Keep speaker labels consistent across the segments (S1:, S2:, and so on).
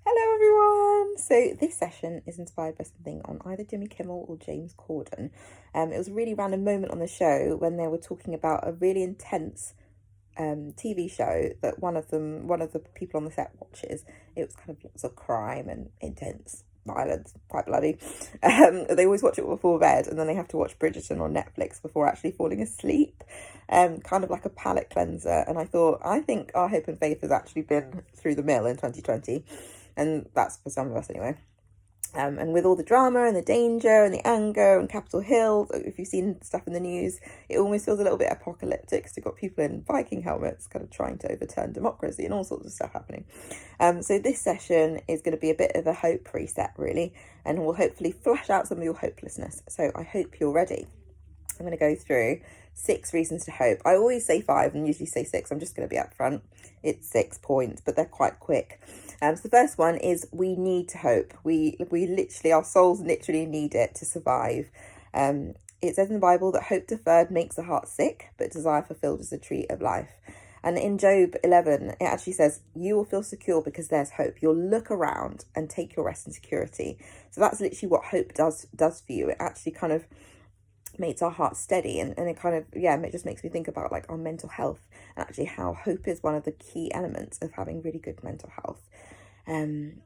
S1: Hello everyone! So this session is inspired by something on either Jimmy Kimmel or James Corden. It was a really random moment on the show when they were talking about a really intense TV show that one of the people on the set watches. It was kind of lots of crime and intense violence, quite bloody. They always watch it before bed, and then they have to watch Bridgerton on Netflix before actually falling asleep. Kind of like a palate cleanser. And I think our hope and faith has actually been through the mill in 2020. And that's for some of us anyway. And with all the drama and the danger and the anger and Capitol Hill, if you've seen stuff in the news, it almost feels a little bit apocalyptic because you've got people in Viking helmets kind of trying to overturn democracy and all sorts of stuff happening. So this session is going to be a bit of a hope reset, really, and will hopefully flush out some of your hopelessness. So I hope you're ready. I'm going to go through 6 reasons to hope. I always say 5 and usually say 6. I'm just going to be upfront. It's 6 points, but they're quite quick. So the first one is we need to hope. We literally, our souls literally need it to survive. It says in the Bible that hope deferred makes the heart sick, but desire fulfilled is a tree of life. And in Job 11, it actually says, you will feel secure because there's hope. You'll look around and take your rest in security. So that's literally what hope does for you. It actually kind of makes our heart steady, and it kind of, it just makes me think about like our mental health, and actually how hope is one of the key elements of having really good mental health. And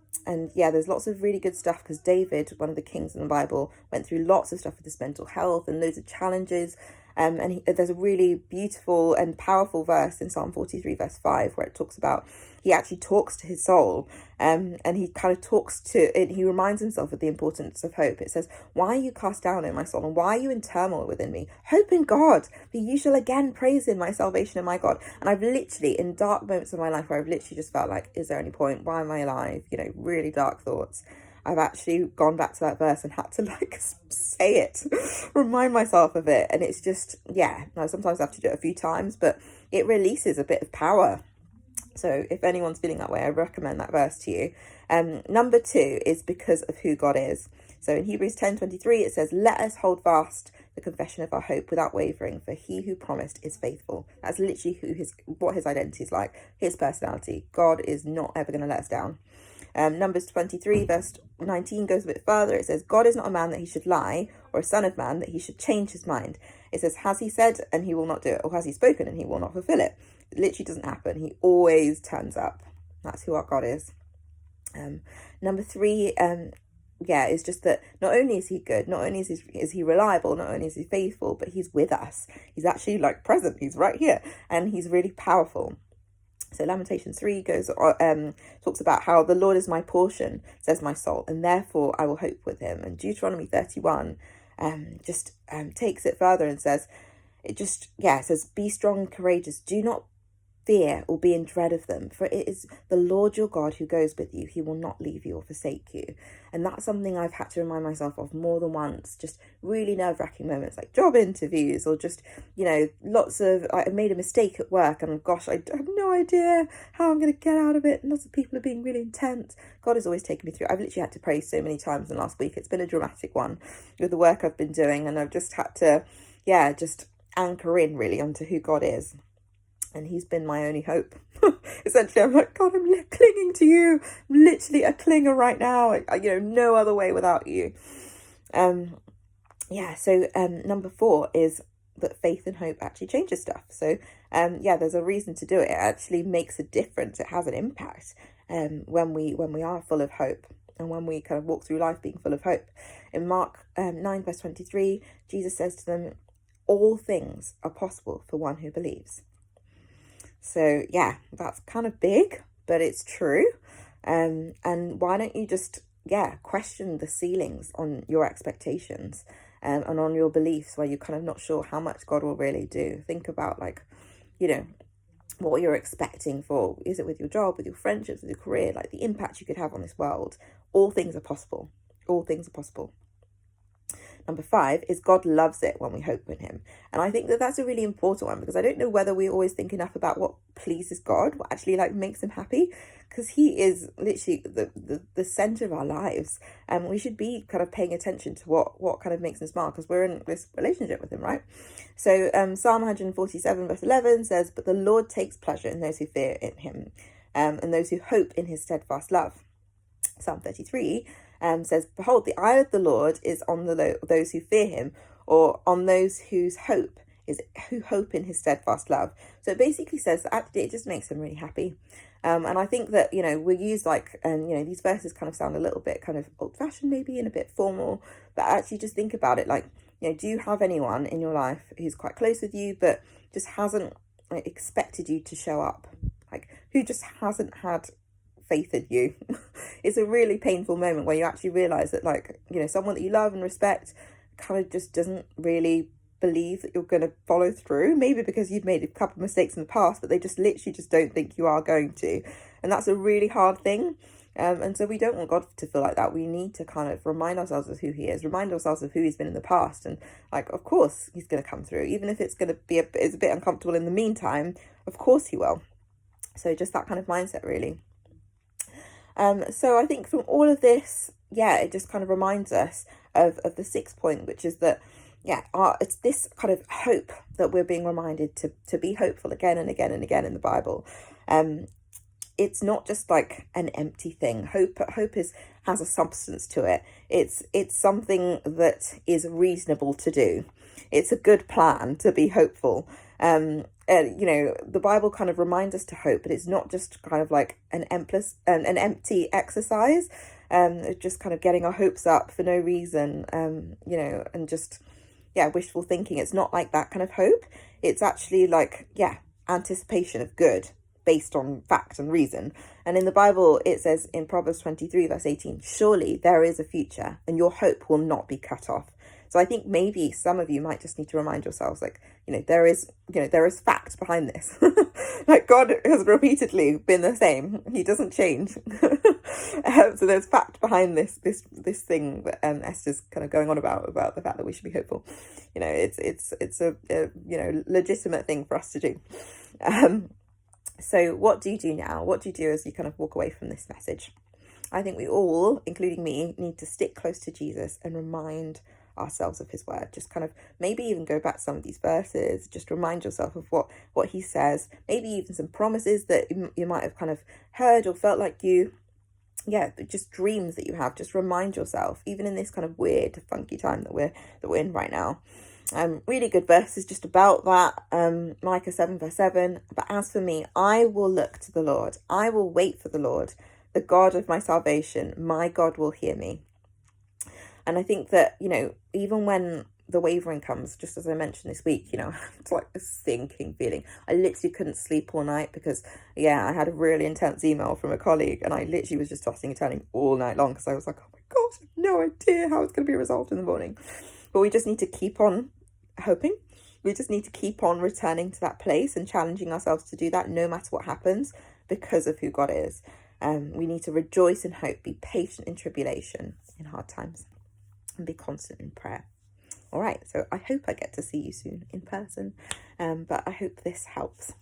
S1: there's lots of really good stuff because David, one of the kings in the Bible, went through lots of stuff with his mental health and loads of challenges. There's a really beautiful and powerful verse in Psalm 43 verse 5 where it talks about, he actually talks to his soul, and he kind of talks to it. He reminds himself of the importance of hope. It says, why are you cast down in my soul, and why are you in turmoil within me? Hope in God, for you shall again praise him, my salvation and my God. And I've literally, in dark moments of my life where I've literally just felt like, is there any point? Why am I alive? Really dark thoughts. I've actually gone back to that verse and had to say it, remind myself of it. And it's just, I sometimes have to do it a few times, but it releases a bit of power. So if anyone's feeling that way, I recommend that verse to you. Number 2 is because of who God is. So in Hebrews 10:23, it says, let us hold fast the confession of our hope without wavering, for he who promised is faithful. That's literally what his identity is like, his personality. God is not ever going to let us down. Numbers 23 verse 19 goes a bit further. It says, God is not a man that he should lie, or a son of man that he should change his mind. It says, has he said and he will not do it, or has he spoken and he will not fulfill it? It literally doesn't happen. He always turns up. That's who our God is. Number 3, is just that not only is he good, not only is he reliable, not only is he faithful, but he's with us. He's actually present. He's right here, and he's really powerful. So Lamentations 3 talks about how the Lord is my portion, says my soul, and therefore I will hope with him. And Deuteronomy 31 takes it further and says, it says, be strong and courageous. Do not fear or be in dread of them, for it is the Lord your God who goes with you. He will not leave you or forsake you. And that's something I've had to remind myself of more than once. Just really nerve-wracking moments like job interviews, or just, lots of, I made a mistake at work and gosh, I have no idea how I'm going to get out of it. Lots of people are being really intense. God has always taken me through. I've literally had to pray so many times in the last week. It's been a dramatic one with the work I've been doing, and I've just had to, just anchor in really onto who God is. And he's been my only hope. Essentially, I'm like, God, I'm clinging to you. I'm literally a clinger right now. No other way without you. Number 4 is that faith and hope actually changes stuff. So, there's a reason to do it. It actually makes a difference. It has an impact when we are full of hope, and when we kind of walk through life being full of hope. In Mark 9 verse 23, Jesus says to them, all things are possible for one who believes. So that's kind of big, but it's true. And why don't you just question the ceilings on your expectations and on your beliefs where you're kind of not sure how much God will really do. Think about what you're expecting for, is it with your job, with your friendships, with your career, the impact you could have on this world. All things are possible. All things are possible. Number 5 is God loves it when we hope in him. And I think that that's a really important one, because I don't know whether we always think enough about what pleases God, what actually makes him happy, because he is literally the center of our lives. And we should be kind of paying attention to what kind of makes him smile, because we're in this relationship with him, right? So Psalm 147 verse 11 says, but the Lord takes pleasure in those who fear in him, and those who hope in his steadfast love. Psalm 33 says, "Behold, the eye of the Lord is on those who fear him, or on those who hope in his steadfast love." So it basically says that actually it just makes him really happy. And I think that, we use these verses kind of sound a little bit kind of old fashioned maybe and a bit formal, but actually just think about it like, do you have anyone in your life who's quite close with you, but just hasn't expected you to show up? Like, who just hasn't had faith in you? It's a really painful moment where you actually realize that, someone that you love and respect kind of just doesn't really believe that you're going to follow through, maybe because you've made a couple of mistakes in the past, but they just literally just don't think you are going to. And that's a really hard thing. And so we don't want God to feel like that. We need to kind of remind ourselves of who he is, remind ourselves of who he's been in the past. And of course he's going to come through, even if it's going to be it's a bit uncomfortable in the meantime, of course he will. So just that kind of mindset, really. So I think from all of this, it just kind of reminds us of the sixth point, which is that, it's this kind of hope that we're being reminded to be hopeful again and again and again in the Bible. It's not just like an empty thing. Hope has a substance to it. It's something that is reasonable to do. It's a good plan to be hopeful. The Bible kind of reminds us to hope, but it's not just kind of like an empty exercise. Just kind of getting our hopes up for no reason. And just wishful thinking. It's not like that kind of hope. It's actually like anticipation of good, based on fact and reason. And in the Bible, it says in Proverbs 23 verse 18, "Surely there is a future and your hope will not be cut off." So I think maybe some of you might just need to remind yourselves, there is fact behind this. Like, God has repeatedly been the same. He doesn't change. So there's fact behind this thing that Esther's kind of going on about the fact that we should be hopeful. It's a legitimate thing for us to do. So what do you do now? What do you do as you kind of walk away from this message? I think we all, including me, need to stick close to Jesus and remind ourselves of his word. Just kind of maybe even go back to some of these verses, just remind yourself of what he says, maybe even some promises that you might have kind of heard or felt like just dreams that you have. Just remind yourself, even in this kind of weird, funky time that we're in right now. Really good verses just about that. Micah 7 verse 7, "But as for me, I will look to the Lord. I will wait for the Lord, the God of my salvation. My God will hear me." And I think that, even when the wavering comes, just as I mentioned this week, it's like a sinking feeling. I literally couldn't sleep all night because, I had a really intense email from a colleague and I literally was just tossing and turning all night long because I was like, oh my gosh, I have no idea how it's going to be resolved in the morning. But we just need to keep on hoping. We just need to keep on returning to that place and challenging ourselves to do that no matter what happens, because of who God is. We need to rejoice in hope, be patient in tribulation, in hard times, and be constant in prayer. All right, so I hope I get to see you soon in person, but I hope this helps.